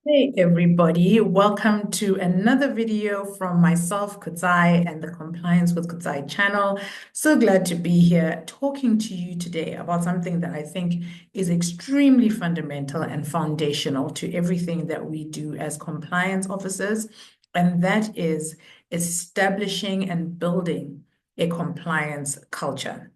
Hey everybody, welcome to another video from myself, Kutsai, and the Compliance with Kutsai channel. So glad to be here talking to you today about something that I think is extremely fundamental and foundational to everything that we do as compliance officers, and that is establishing and building a compliance culture.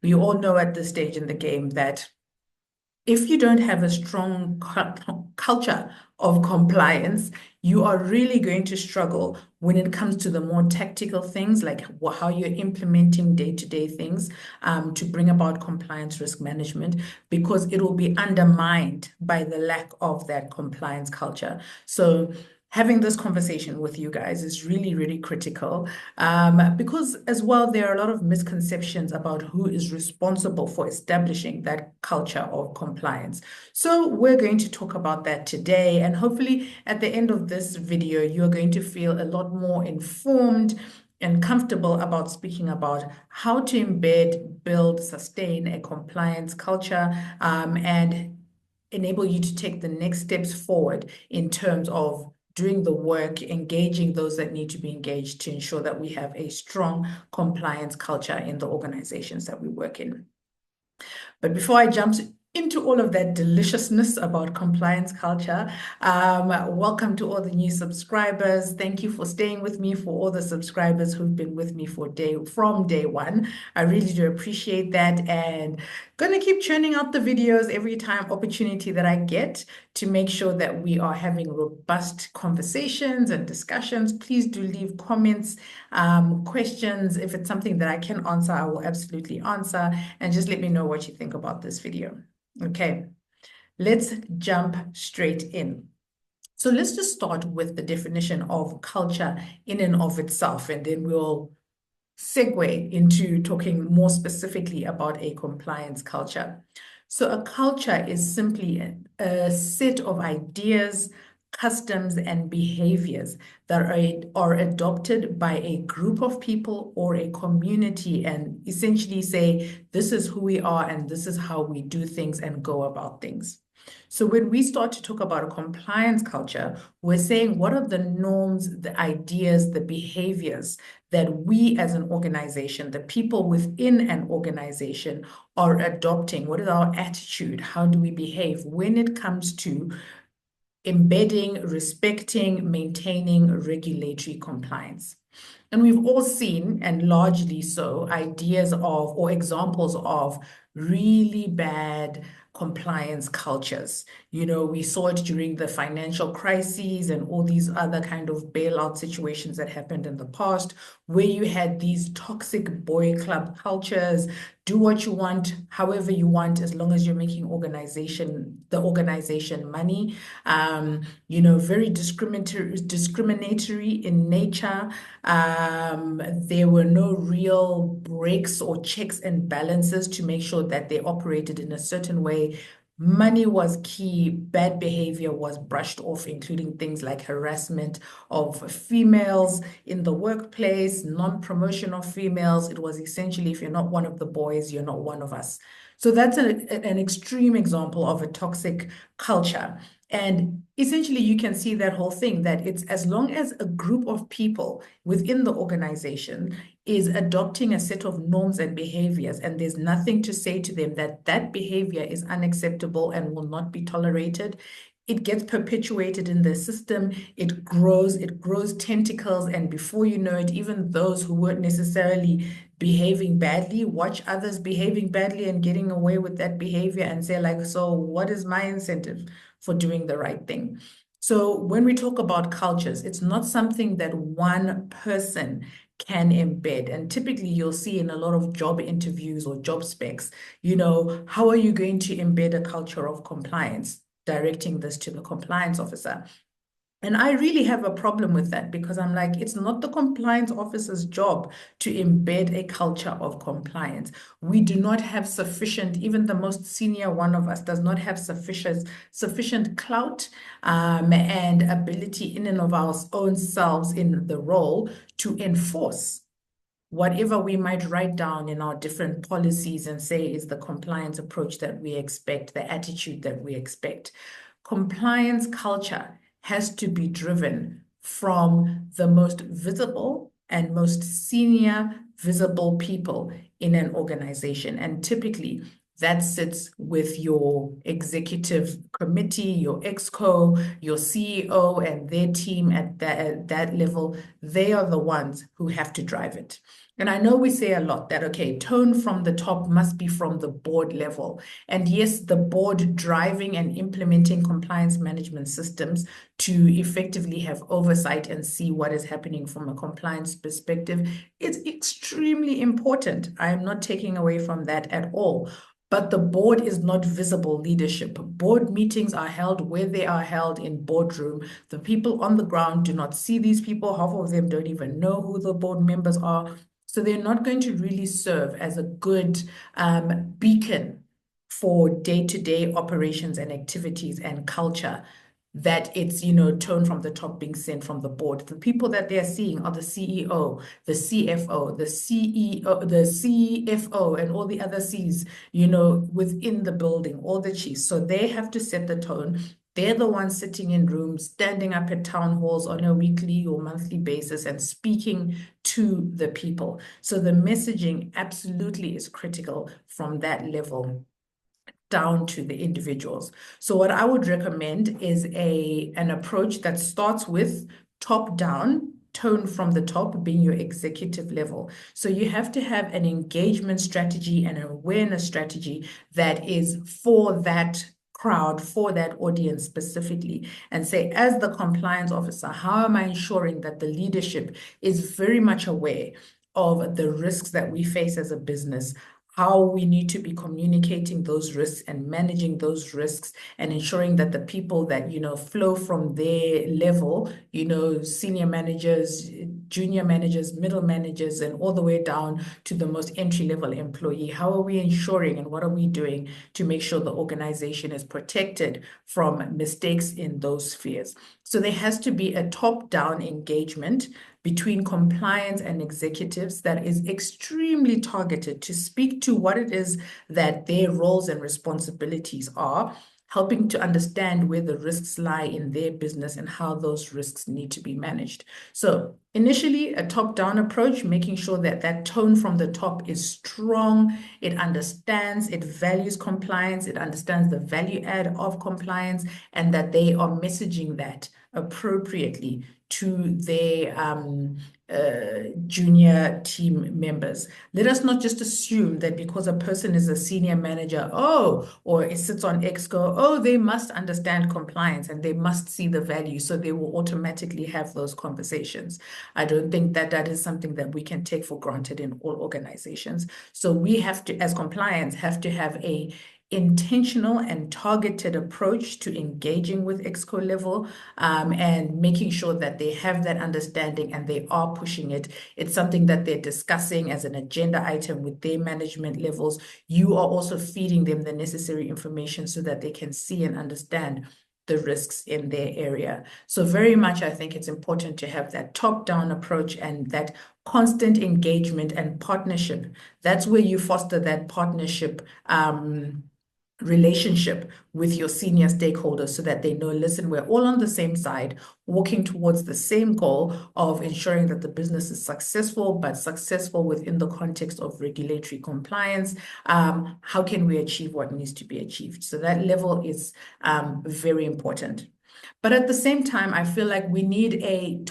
We all know at this stage in the game that if you don't have a strong culture of compliance, you are really going to struggle when it comes to the more tactical things, like how you're implementing day-to-day things to bring about compliance risk management, because it will be undermined by the lack of that compliance culture. So having this conversation with you guys is really, really critical because as well, there are a lot of misconceptions about who is responsible for establishing that culture of compliance. So we're going to talk about that today. And hopefully at the end of this video, you're going to feel a lot more informed and comfortable about speaking about how to embed, build, sustain a compliance culture and enable you to take the next steps forward in terms of doing the work, engaging those that need to be engaged to ensure that we have a strong compliance culture in the organizations that we work in. But before I jump into all of that deliciousness about compliance culture, welcome to all the new subscribers. Thank you for staying with me, for all the subscribers who've been with me from day one. I really do appreciate that, and gonna keep churning out the videos every time opportunity that I get to make sure that we are having robust conversations and discussions. Please do leave comments, questions. If it's something that I can answer, I will absolutely answer, and just let me know what you think about this video. Okay, let's jump straight in. So let's just start with the definition of culture in and of itself, and then we'll segue into talking more specifically about a compliance culture. So a culture is simply a set of ideas, customs, and behaviors that are adopted by a group of people or a community and essentially say, this is who we are and this is how we do things and go about things. So when we start to talk about a compliance culture, we're saying what are the norms, the ideas, the behaviors that we as an organization, the people within an organization are adopting? What is our attitude? How do we behave when it comes to embedding, respecting, maintaining regulatory compliance? And we've all seen, and largely so, ideas of or examples of really bad compliance cultures. You know, we saw it during the financial crises and all these other kind of bailout situations that happened in the past, where you had these toxic boy club cultures. Do what you want, however you want, as long as you're making the organization money. You know, very discriminatory in nature. There were no real breaks or checks and balances to make sure that they operated in a certain way. Money was key. Bad behavior was brushed off, including things like harassment of females in the workplace, non-promotion of females. It was essentially, if you're not one of the boys, you're not one of us. So that's an extreme example of a toxic culture. And essentially, you can see that whole thing that it's as long as a group of people within the organization is adopting a set of norms and behaviors, and there's nothing to say to them that that behavior is unacceptable and will not be tolerated, it gets perpetuated in the system, it grows tentacles, and before you know it, even those who weren't necessarily behaving badly watch others behaving badly and getting away with that behavior and say like, so what is my incentive for doing the right thing? So when we talk about cultures, it's not something that one person can embed. And typically you'll see in a lot of job interviews or job specs, you know, how are you going to embed a culture of compliance? Directing this to the compliance officer. And I really have a problem with that because I'm like, it's not the compliance officer's job to embed a culture of compliance. We do not have sufficient, even the most senior one of us does not have sufficient clout and ability in and of our own selves in the role to enforce whatever we might write down in our different policies and say is the compliance approach that we expect, the attitude that we expect. Compliance culture has to be driven from the most visible and most senior visible people in an organization. And typically, that sits with your executive committee, your exco, your CEO, and their team at that level. They are the ones who have to drive it. And I know we say a lot that, okay, tone from the top must be from the board level. And yes, the board driving and implementing compliance management systems to effectively have oversight and see what is happening from a compliance perspective is extremely important. I am not taking away from that at all. But the board is not visible leadership. Board meetings are held where they are held in boardroom. The people on the ground do not see these people. Half of them don't even know who the board members are. So they're not going to really serve as a good beacon for day-to-day operations and activities and culture, that it's, tone from the top being sent from the board. The people that they're seeing are the CEO, the CFO, the CEO, the CFO, and all the other Cs, within the building, all the chiefs. So they have to set the tone. They're the ones sitting in rooms, standing up at town halls on a weekly or monthly basis and speaking to the people. So the messaging absolutely is critical from that level down to the individuals. So what I would recommend is an approach that starts with top down, tone from the top being your executive level. So you have to have an engagement strategy and an awareness strategy that is for that crowd, for that audience specifically, and say, as the compliance officer, how am I ensuring that the leadership is very much aware of the risks that we face as a business, how we need to be communicating those risks and managing those risks, and ensuring that the people that, flow from their level, senior managers, junior managers, middle managers, and all the way down to the most entry-level employee, how are we ensuring and what are we doing to make sure the organization is protected from mistakes in those spheres? So there has to be a top-down engagement between compliance and executives that is extremely targeted to speak to what it is that their roles and responsibilities are, helping to understand where the risks lie in their business and how those risks need to be managed. So initially, a top-down approach, making sure that that tone from the top is strong, it understands, it values compliance, it understands the value add of compliance, and that they are messaging that appropriately to their junior team members. Let us not just assume that because a person is a senior manager, or it sits on Exco, they must understand compliance and they must see the value, so they will automatically have those conversations. I don't think that that is something that we can take for granted in all organizations. So we have to, as compliance, have to have a intentional and targeted approach to engaging with Exco level, and making sure that they have that understanding and they are pushing it. It's something that they're discussing as an agenda item with their management levels. You are also feeding them the necessary information so that they can see and understand the risks in their area. So very much, I think it's important to have that top-down approach and that constant engagement and partnership. That's where you foster that partnership relationship with your senior stakeholders, so that they know, listen, we're all on the same side, working towards the same goal of ensuring that the business is successful, but successful within the context of regulatory compliance. How can we achieve what needs to be achieved? So that level is very important. But at the same time, I feel like we need a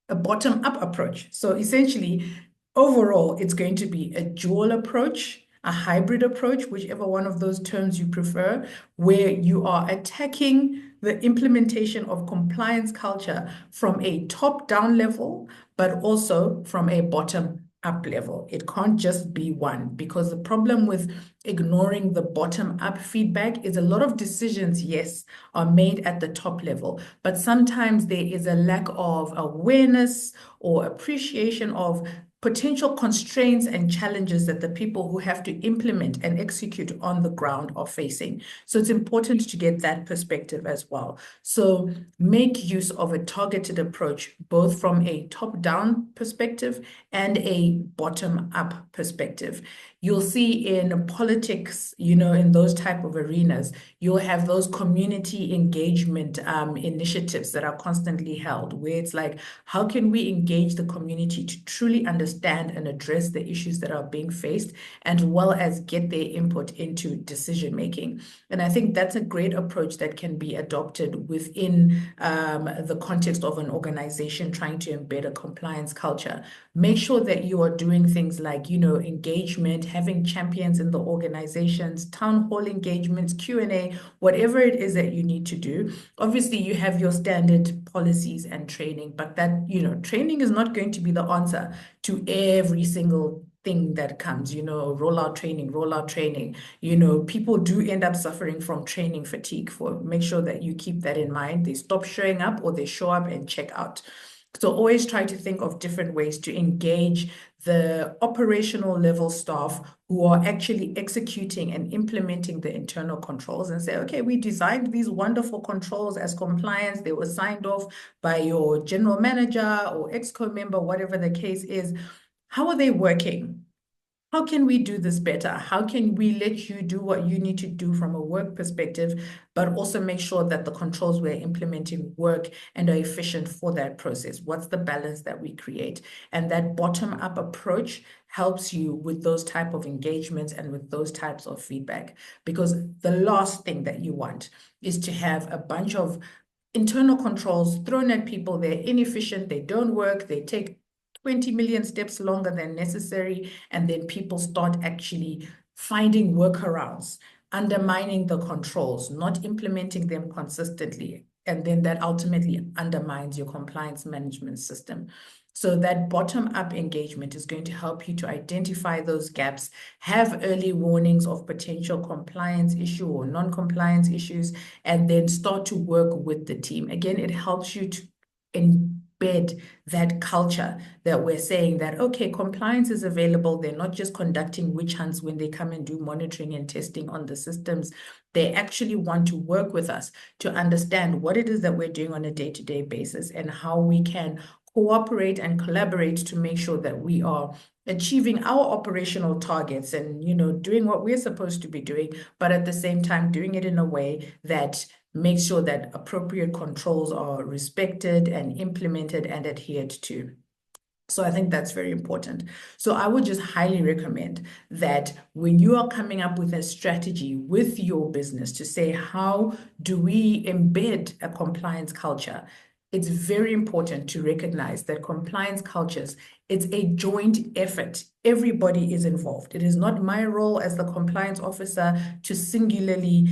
bottom-up approach. So essentially, overall, it's going to be a dual approach, a hybrid approach, whichever one of those terms you prefer, where you are attacking the implementation of compliance culture from a top-down level, but also from a bottom-up level. It can't just be one, because the problem with ignoring the bottom-up feedback is a lot of decisions, yes, are made at the top level, but sometimes there is a lack of awareness or appreciation of potential constraints and challenges that the people who have to implement and execute on the ground are facing. So it's important to get that perspective as well. So make use of a targeted approach, both from a top-down perspective and a bottom-up perspective. You'll see in politics, in those type of arenas, you'll have those community engagement initiatives that are constantly held, where it's like, how can we engage the community to truly understand and address the issues that are being faced, and well as get their input into decision making. And I think that's a great approach that can be adopted within the context of an organization trying to embed a compliance culture. Make sure that you are doing things like, engagement, having champions in the organizations, town hall engagements, Q&A, whatever it is that you need to do. Obviously, you have your standard policies and training, but that, training is not going to be the answer to every single thing that comes, rollout training. People do end up suffering from training fatigue. Make sure that you keep that in mind. They stop showing up, or they show up and check out. So always try to think of different ways to engage the operational level staff who are actually executing and implementing the internal controls, and say, okay, we designed these wonderful controls as compliance. They were signed off by your general manager or exco member, whatever the case is. How are they working? How can we do this better? How can we let you do what you need to do from a work perspective, but also make sure that the controls we're implementing work and are efficient for that process? What's the balance that we create? And that bottom-up approach helps you with those type of engagements and with those types of feedback. Because the last thing that you want is to have a bunch of internal controls thrown at people. They're inefficient, they don't work, they take 20 million steps longer than necessary, and then people start actually finding workarounds, undermining the controls, not implementing them consistently, and then that ultimately undermines your compliance management system. So that bottom-up engagement is going to help you to identify those gaps, have early warnings of potential compliance issue or non-compliance issues, and then start to work with the team. Again, it helps you to embed that culture that we're saying that, okay, compliance is available. They're not just conducting witch hunts when they come and do monitoring and testing on the systems. They actually want to work with us to understand what it is that we're doing on a day-to-day basis and how we can cooperate and collaborate to make sure that we are achieving our operational targets and, doing what we're supposed to be doing, but at the same time doing it in a way that makes sure that appropriate controls are respected and implemented and adhered to. So I think that's very important. So I would just highly recommend that when you are coming up with a strategy with your business to say, how do we embed a compliance culture? It's very important to recognize that compliance cultures, it's a joint effort. Everybody is involved. It is not my role as the compliance officer to singularly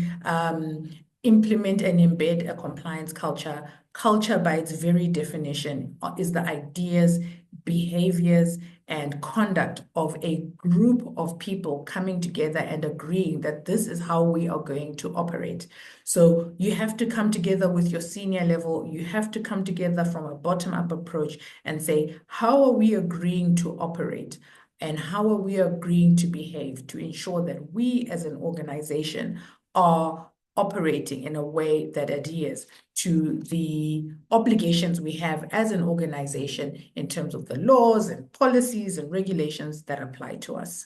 implement and embed a compliance culture. Culture, by its very definition, is the ideas, behaviors, and conduct of a group of people coming together and agreeing that this is how we are going to operate. So you have to come together with your senior level. You have to come together from a bottom-up approach and say, how are we agreeing to operate? And how are we agreeing to behave to ensure that we as an organization are operating in a way that adheres to the obligations we have as an organization in terms of the laws and policies and regulations that apply to us.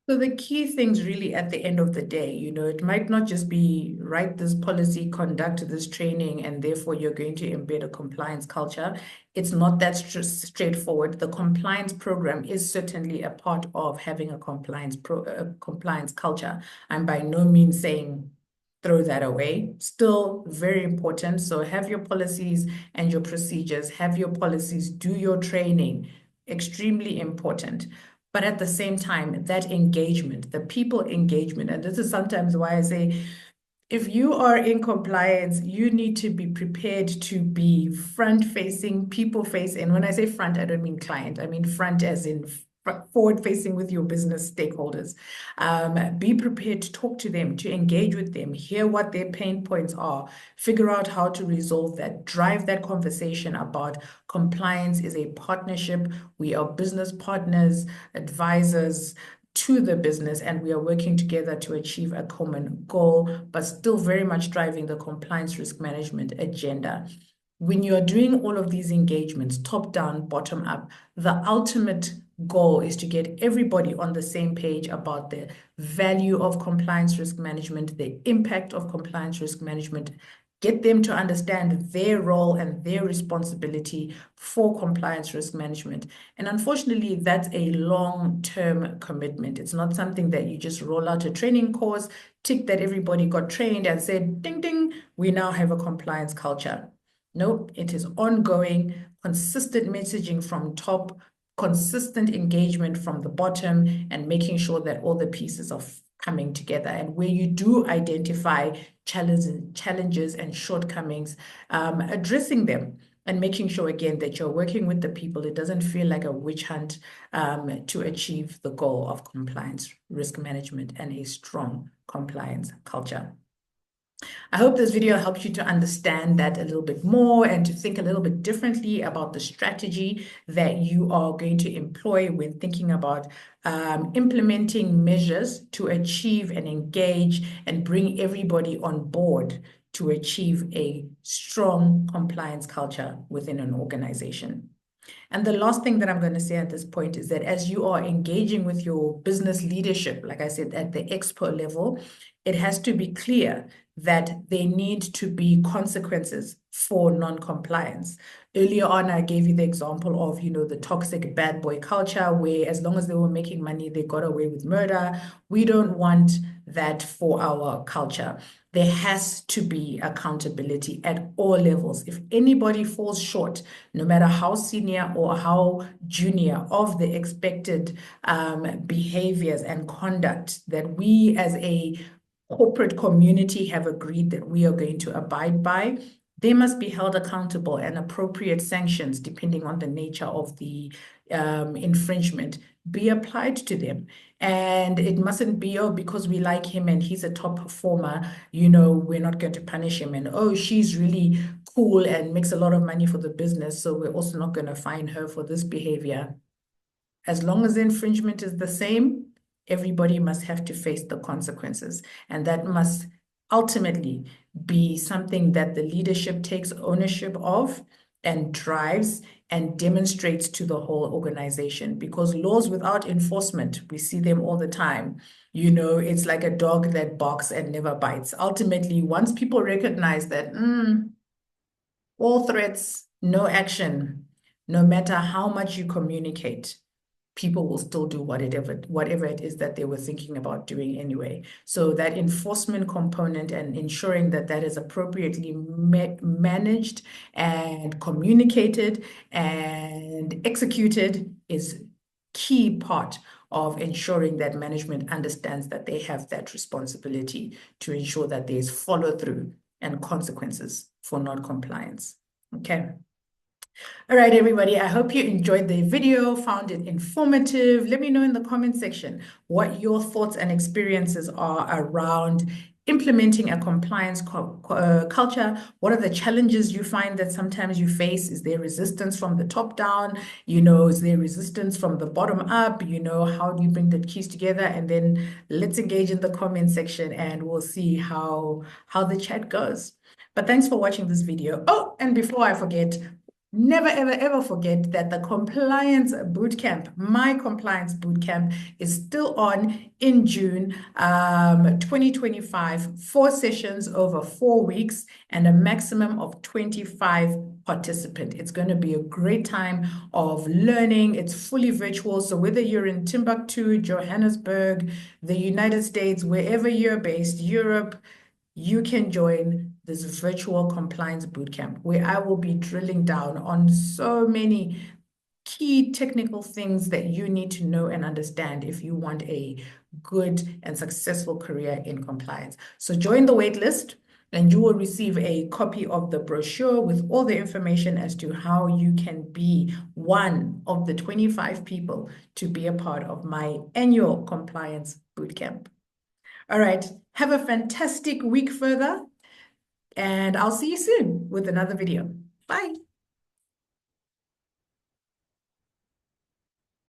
So the key things really at the end of the day, it might not just be write this policy, conduct this training, and therefore you're going to embed a compliance culture. It's not that straightforward. The compliance program is certainly a part of having a compliance culture. I'm by no means saying throw that away. Still very important. So have your policies and your procedures, have your policies, do your training. Extremely important. But at the same time, that engagement, the people engagement, and this is sometimes why I say, if you are in compliance, you need to be prepared to be front-facing, people-facing. And when I say front, I don't mean client. I mean front as in forward-facing with your business stakeholders. Be prepared to talk to them, to engage with them, hear what their pain points are, figure out how to resolve that, drive that conversation about compliance is a partnership. We are business partners, advisors to the business, and we are working together to achieve a common goal, but still very much driving the compliance risk management agenda. When you're doing all of these engagements, top down, bottom up, the ultimate goal is to get everybody on the same page about the value of compliance risk management, the impact of compliance risk management, get them to understand their role and their responsibility for compliance risk management. And unfortunately, that's a long-term commitment. It's not something that you just roll out a training course, tick that everybody got trained and said, ding, ding, we now have a compliance culture. Nope, it is ongoing, consistent messaging from top, consistent engagement from the bottom, and making sure that all the pieces are coming together. And where you do identify challenges and shortcomings, addressing them and making sure, again, that you're working with the people. It doesn't feel like a witch hunt to achieve the goal of compliance, risk management, and a strong compliance culture. I hope this video helps you to understand that a little bit more and to think a little bit differently about the strategy that you are going to employ when thinking about implementing measures to achieve and engage and bring everybody on board to achieve a strong compliance culture within an organization. And the last thing that I'm going to say at this point is that as you are engaging with your business leadership, like I said, at the expo level, it has to be clear that there need to be consequences for non-compliance. Earlier on, I gave you the example of, the toxic bad boy culture, where as long as they were making money, they got away with murder. We don't want that for our culture. There has to be accountability at all levels. If anybody falls short, no matter how senior or how junior, of the expected behaviors and conduct that we as a corporate community have agreed that we are going to abide by, they must be held accountable, and appropriate sanctions, depending on the nature of the infringement, be applied to them. And it mustn't be, oh, because we like him and he's a top performer, we're not going to punish him. And, oh, she's really cool and makes a lot of money for the business, so we're also not going to fine her for this behavior. As long as the infringement is the same, everybody must have to face the consequences. And that must ultimately be something that the leadership takes ownership of and drives and demonstrates to the whole organization. Because laws without enforcement, we see them all the time. It's like a dog that barks and never bites. Ultimately, once people recognize that all threats, no action, no matter how much you communicate, people will still do whatever it is that they were thinking about doing anyway. So that enforcement component and ensuring that that is appropriately managed and communicated and executed is key part of ensuring that management understands that they have that responsibility to ensure that there's follow through and consequences for non-compliance. Okay. All right, everybody, I hope you enjoyed the video, found it informative. Let me know in the comment section what your thoughts and experiences are around implementing a compliance culture. What are the challenges you find that sometimes you face? Is there resistance from the top down? Is there resistance from the bottom up? How do you bring the keys together? And then let's engage in the comment section and we'll see how the chat goes. But thanks for watching this video. Oh, and before I forget, never, ever, ever forget that the Compliance Bootcamp, my Compliance Bootcamp, is still on in June 2025, 4 sessions over 4 weeks and a maximum of 25 participants. It's going to be a great time of learning. It's fully virtual. So whether you're in Timbuktu, Johannesburg, the United States, wherever you're based, Europe, you can join this virtual compliance bootcamp where I will be drilling down on so many key technical things that you need to know and understand if you want a good and successful career in compliance. So join the waitlist and you will receive a copy of the brochure with all the information as to how you can be one of the 25 people to be a part of my annual compliance bootcamp. All right, have a fantastic week further, and I'll see you soon with another video. Bye.